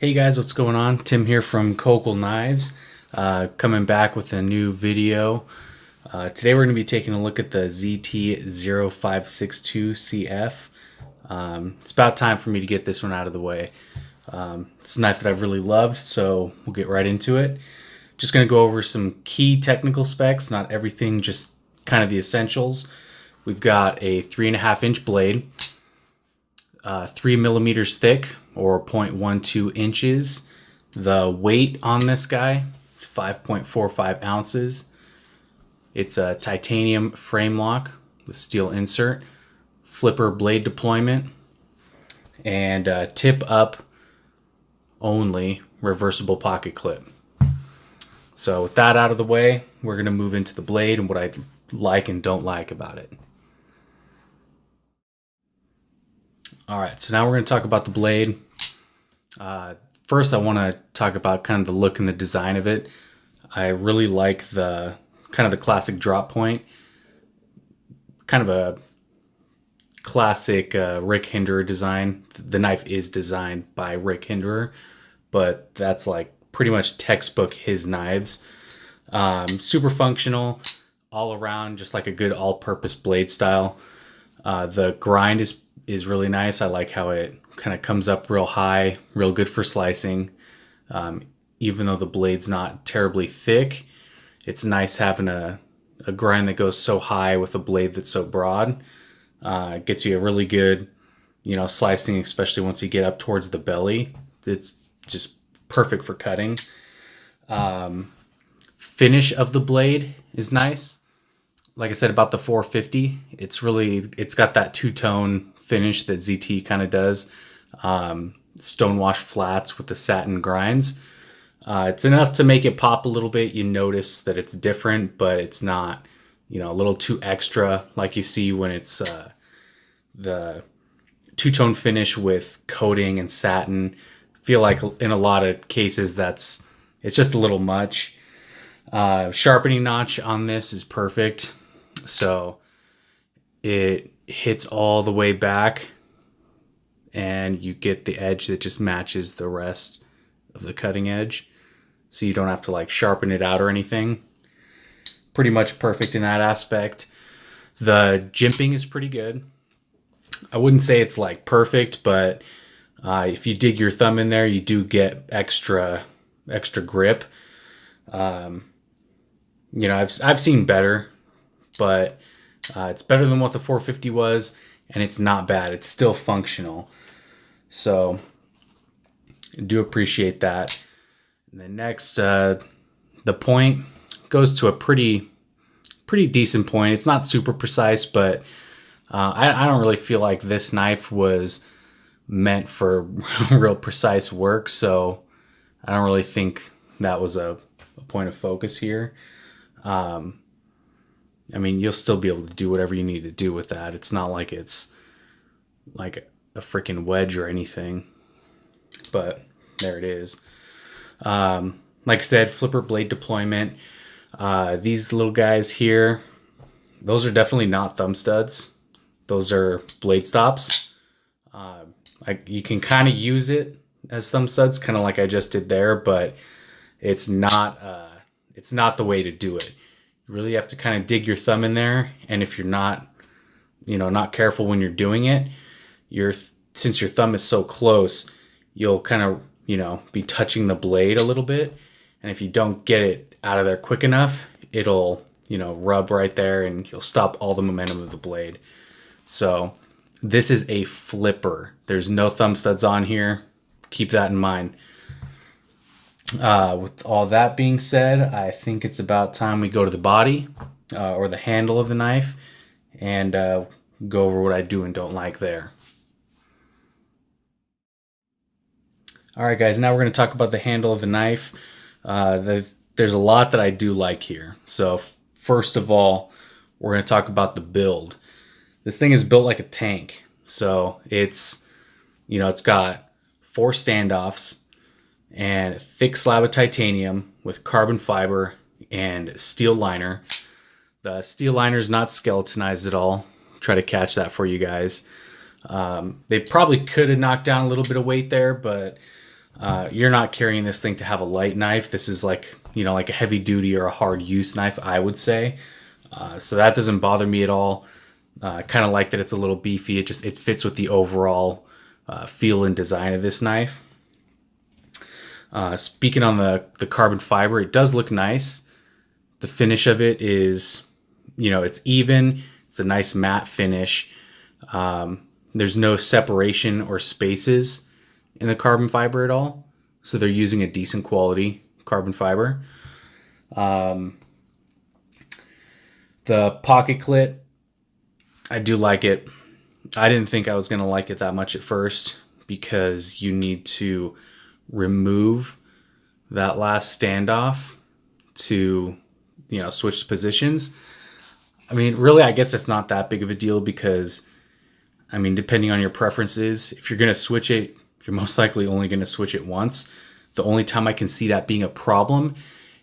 Hey guys, what's going on? Tim here from Cocal Knives, coming back with a new video. Today we're going to be taking a look at the ZT0562CF. It's about time for me to get this one out of the way. It's a knife that I've really loved, so we'll get right into it. Just going to go over some key technical specs, not everything, just kind of the essentials. We've got a 3.5-inch blade, 3 millimeters thick, or 0.12 inches. The weight on this guy is 5.45 ounces. It's a titanium frame lock with steel insert, flipper blade deployment, and tip up only reversible pocket clip. So with that out of the way, we're going to move into the blade and what I like and don't like about it. Alright, so now we're going to talk about the blade. First, I want to talk about kind of the look and the design of it. I really like the kind of the classic drop point. Kind of a classic Rick Hinderer design. The knife is designed by Rick Hinderer, but that's like pretty much textbook his knives. Super functional all around, just like a good all-purpose blade style. The grind is really nice. I like how it kind of comes up real high, real good for slicing. Even though the blade's not terribly thick, it's nice having a grind that goes so high with a blade that's so broad. It gets you a really good, slicing, especially once you get up towards the belly. It's just perfect for cutting. Finish of the blade is nice. Like I said about the 450, it's got that two-tone finish that ZT kind of does. Stonewash flats with the satin grinds. It's enough to make it pop a little bit. You notice that it's different, but it's not, a little too extra like you see when it's the two-tone finish with coating and satin. I feel like in a lot of cases it's just a little much. Sharpening notch on this is perfect. So it hits all the way back and you get the edge that just matches the rest of the cutting edge. So you don't have to like sharpen it out or anything. Pretty much perfect in that aspect. The jimping is pretty good. I wouldn't say it's like perfect, but if you dig your thumb in there, you do get extra grip. I've seen better, but it's better than what the 450 was, and it's not bad. It's still functional. So I do appreciate that. And then next, the point goes to a pretty decent point. It's not super precise, but I don't really feel like this knife was meant for real precise work, so I don't really think that was a point of focus here. You'll still be able to do whatever you need to do with that. It's not like it's like a freaking wedge or anything, but there it is. Like I said, flipper blade deployment. These little guys here, those are definitely not thumb studs. Those are blade stops. You can kind of use it as thumb studs, kind of like I just did there, but it's not the way to do it. You really have to kind of dig your thumb in there, and if you're not careful when you're doing it, since your thumb is so close, you'll kind of, be touching the blade a little bit, and if you don't get it out of there quick enough, it'll, rub right there, and you'll stop all the momentum of the blade. So this is a flipper. There's no thumb studs on here. Keep that in mind. With all that being said, I think it's about time we go to the body or the handle of the knife and go over what I do and don't like there. Alright guys, now we're going to talk about the handle of the knife. There's a lot that I do like here. So first of all, we're going to talk about the build. This thing is built like a tank. So it's got 4 standoffs and a thick slab of titanium with carbon fiber and steel liner. The steel liner is not skeletonized at all. Try to catch that for you guys. They probably could have knocked down a little bit of weight there, but You're not carrying this thing to have a light knife. This is like, like a heavy duty or a hard use knife, I would say. So that doesn't bother me at all. I kind of like that it's a little beefy. It fits with the overall feel and design of this knife. Speaking on the carbon fiber, it does look nice. The finish of it is, it's even. It's a nice matte finish. There's no separation or spaces in the carbon fiber at all. So they're using a decent quality carbon fiber. The pocket clip, I do like it. I didn't think I was going to like it that much at first because you need to remove that last standoff to, switch positions. I mean, really, I guess it's not that big of a deal because, depending on your preferences, if you're going to switch it, you're most likely only going to switch it once. The only time I can see that being a problem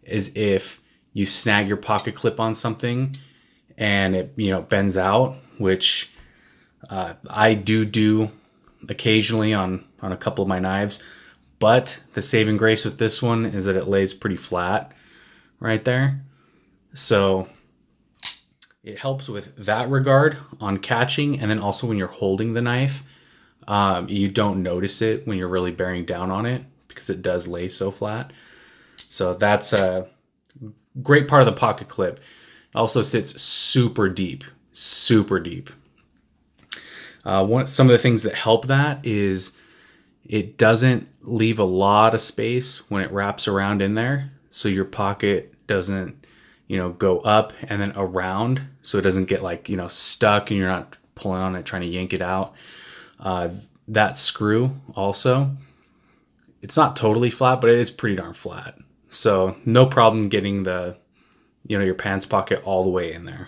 is if you snag your pocket clip on something and it, bends out, which I do occasionally on a couple of my knives. But the saving grace with this one is that it lays pretty flat right there. So it helps with that regard on catching. And then also when you're holding the knife, you don't notice it when you're really bearing down on it because it does lay so flat. So that's a great part of the pocket clip. It also sits super deep, super deep. Some of the things that help that is it doesn't leave a lot of space when it wraps around in there. So your pocket doesn't, go up and then around. So it doesn't get stuck and you're not pulling on it, trying to yank it out. That screw also, it's not totally flat, but it is pretty darn flat. So no problem getting your pants pocket all the way in there.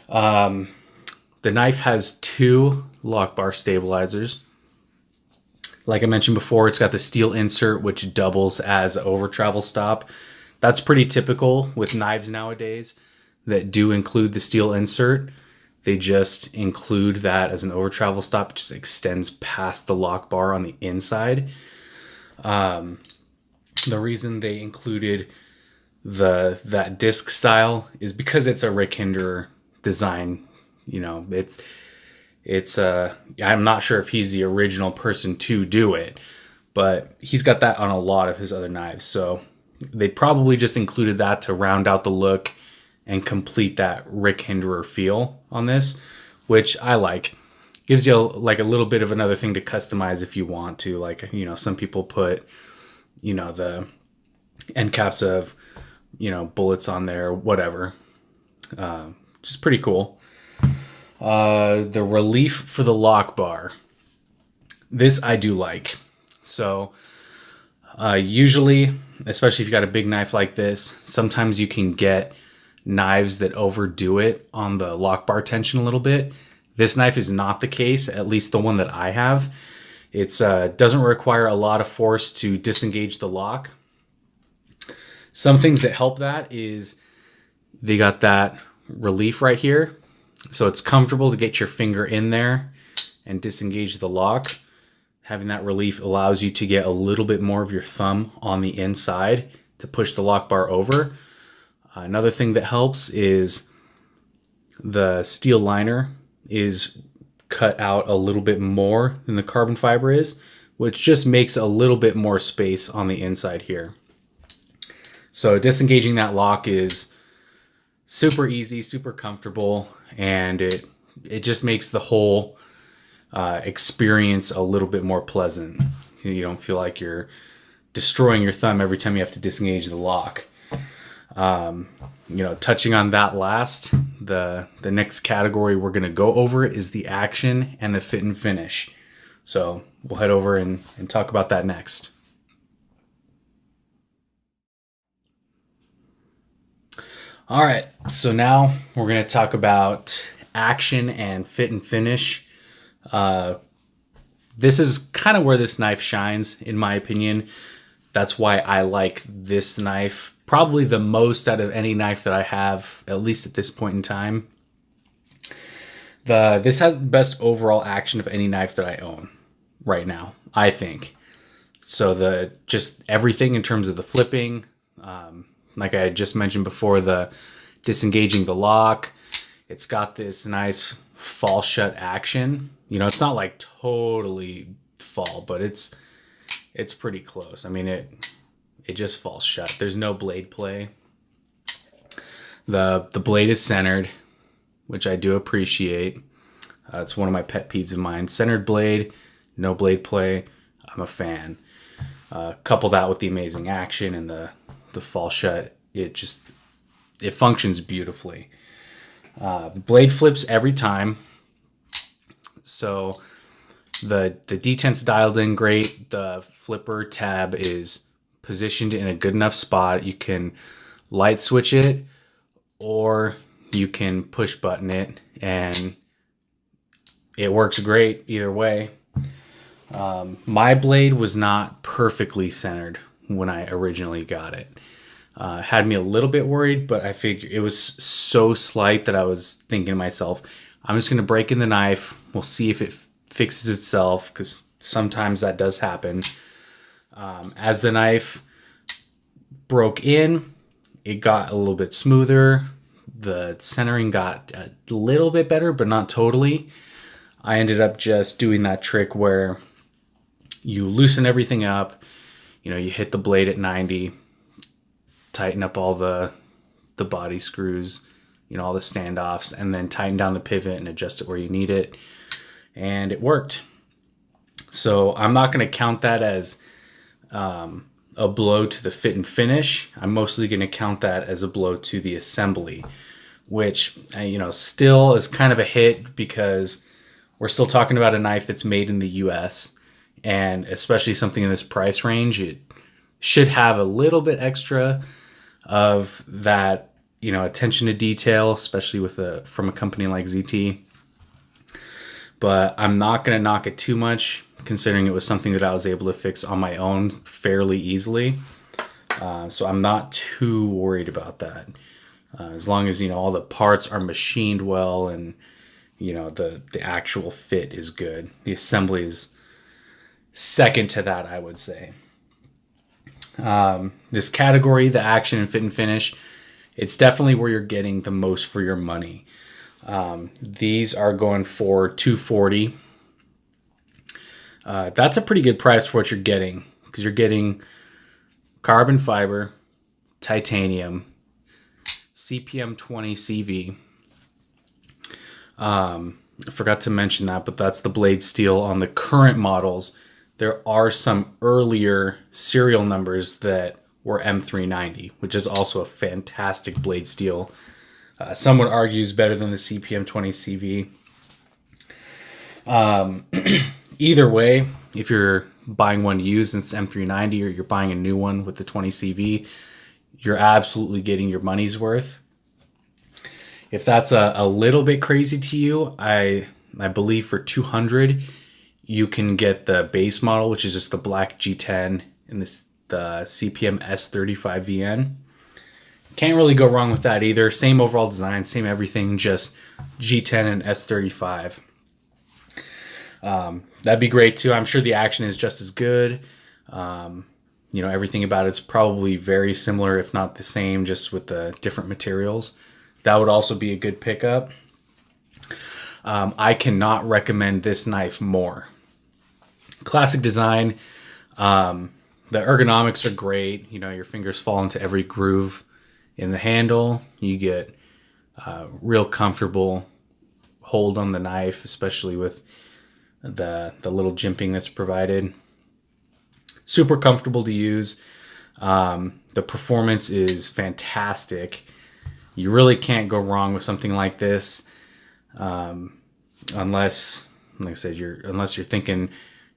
The knife has 2 lock bar stabilizers. Like I mentioned before, it's got the steel insert, which doubles as an over travel stop. That's pretty typical with knives nowadays that do include the steel insert. They just include that as an over travel stop. It just extends past the lock bar on the inside. The reason they included that disc style is because it's a Rick Hinderer design. I'm not sure if he's the original person to do it, but he's got that on a lot of his other knives. So they probably just included that to round out the look and complete that Rick Hinderer feel on this, which I like. Gives you a little bit of another thing to customize if you want to. Some people put, the end caps of, bullets on there, whatever. Which is pretty cool. The relief for the lock bar. This I do like. So usually, especially if you got a big knife like this, sometimes you can get knives that overdo it on the lock bar tension a little bit. This knife is not the case, at least the one that I have. It doesn't require a lot of force to disengage the lock. Some things that help that is they got that relief right here. So it's comfortable to get your finger in there and disengage the lock. Having that relief allows you to get a little bit more of your thumb on the inside to push the lock bar over. Another thing that helps is the steel liner is cut out a little bit more than the carbon fiber is, which just makes a little bit more space on the inside here. So disengaging that lock is super easy, super comfortable, and it just makes the whole experience a little bit more pleasant. You don't feel like you're destroying your thumb every time you have to disengage the lock. Touching on that last, the next category we're going to go over is the action and the fit and finish. So we'll head over and talk about that next. All right, so now we're going to talk about action and fit and finish. This is kind of where this knife shines, in my opinion. That's why I like this knife probably the most out of any knife that I have, at least at this point in time. This has the best overall action of any knife that I own right now, I think. So just everything in terms of the flipping, like I had just mentioned before, the disengaging the lock, it's got this nice fall shut action. It's not like totally fall, but it's pretty close. I mean, it just falls shut. There's no blade play. The blade is centered, which I do appreciate. It's one of my pet peeves of mine. Centered blade, no blade play. I'm a fan. Couple that with the amazing action and the fall shut, it functions beautifully. The blade flips every time. So the detent's dialed in great. The flipper tab is positioned in a good enough spot. You can light switch it or you can push button it, and it works great either way. My blade was not perfectly centered when I originally got it. Had me a little bit worried, but I figured it was so slight that I was thinking to myself, I'm just going to break in the knife. We'll see if it fixes itself, because sometimes that does happen. As the knife broke in, it got a little bit smoother. The centering got a little bit better, but not totally. I ended up just doing that trick where you loosen everything up. You hit the blade at 90, tighten up all the body screws, all the standoffs, and then tighten down the pivot and adjust it where you need it. And it worked. So I'm not going to count that as a blow to the fit and finish. I'm mostly going to count that as a blow to the assembly, which, still is kind of a hit, because we're still talking about a knife that's made in the US, and especially something in this price range, it should have a little bit extra of that, attention to detail, especially from a company like ZT. But I'm not going to knock it too much, considering it was something that I was able to fix on my own fairly easily. So I'm not too worried about that. As long as, all the parts are machined well and, the actual fit is good. The assembly is second to that, I would say. This category, the action and fit and finish, it's definitely where you're getting the most for your money. These are going for $240. That's a pretty good price for what you're getting, because you're getting carbon fiber, titanium, CPM 20 CV. I forgot to mention that, but that's the blade steel on the current models. There are some earlier serial numbers that were M390, which is also a fantastic blade steel. Some would argue is better than the CPM 20 CV. Either way, if you're buying one used and it's M390, or you're buying a new one with the 20 CV, you're absolutely getting your money's worth. If that's a little bit crazy to you, I believe for $200, you can get the base model, which is just the black G10 and the CPM S35 VN. Can't really go wrong with that either. Same overall design, same everything, just G10 and S35. That'd be great too. I'm sure the action is just as good. Everything about it's probably very similar, if not the same, just with the different materials. That would also be a good pickup. I cannot recommend this knife more. Classic design. The ergonomics are great. Your fingers fall into every groove in the handle. You get real comfortable hold on the knife, especially with the little jimping that's provided. Super comfortable to use. The performance is fantastic. You really can't go wrong with something like this, unless, like I said, unless you're thinking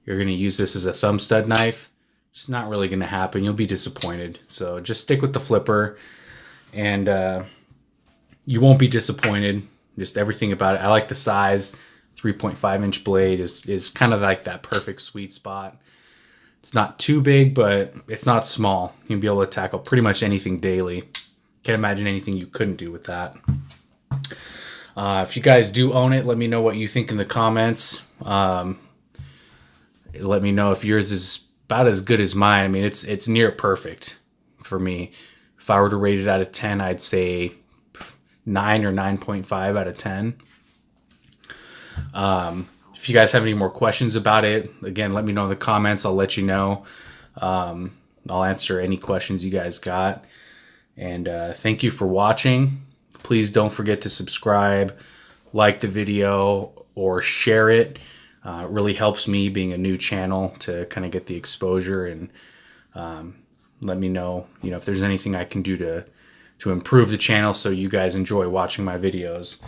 you're going to use this as a thumb stud knife. It's not really going to happen. You'll be disappointed. So just stick with the flipper, and you won't be disappointed. Just everything about it. I like the size. 3.5 inch blade is kind of like that perfect sweet spot. It's not too big, but it's not small. You can be able to tackle pretty much anything daily. Can't imagine anything you couldn't do with that. If you guys do own it, let me know what you think in the comments. Let me know if yours is about as good as mine. I mean, it's near perfect for me. If I were to rate it out of 10, I'd say 9 or 9.5 out of 10. If you guys have any more questions about it, again, let me know in the comments. I'll let you know. I'll answer any questions you guys got. And thank you for watching. Please don't forget to subscribe, like the video, or share it. It really helps me, being a new channel, to kind of get the exposure, and let me know, if there's anything I can do to improve the channel so you guys enjoy watching my videos.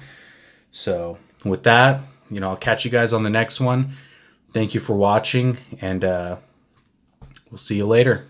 So with that, I'll catch you guys on the next one. Thank you for watching, and we'll see you later.